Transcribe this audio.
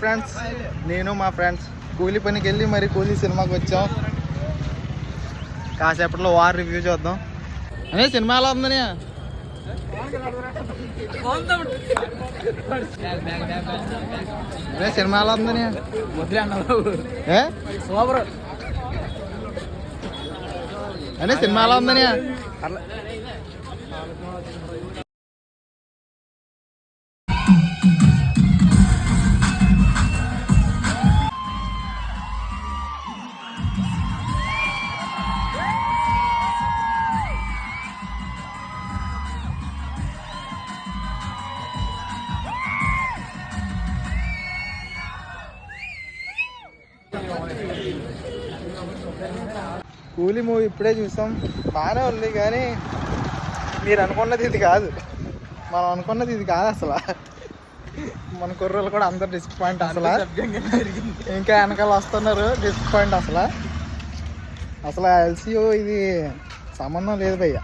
Friends, నేను మా friends కూలీ పనికి వెళ్ళి మరి కూలీ సినిమాకి వచ్చాం. కాసేపట్లో వార్ రివ్యూ చూద్దాం. అనే సినిమా ఎలా ఉందని అదే సినిమా ఎలా ఉందని అనే సినిమా ఎలా ఉందని కూలీ మూవీ ఇప్పుడే చూసాం. బాగానే ఉంది, కానీ మీరు అనుకున్నది ఇది కాదు. మనం అనుకున్నది ఇది కాదు అసలు. మన కుర్రోళ్ళు కూడా అందరు డిస్పాయింట్ అసలు. ఇంకా వెనకాల వస్తున్నారు డిస్పాయింట్ అసలు. ఎల్సీఓ ఇది సంబంధం లేదు భయ్య.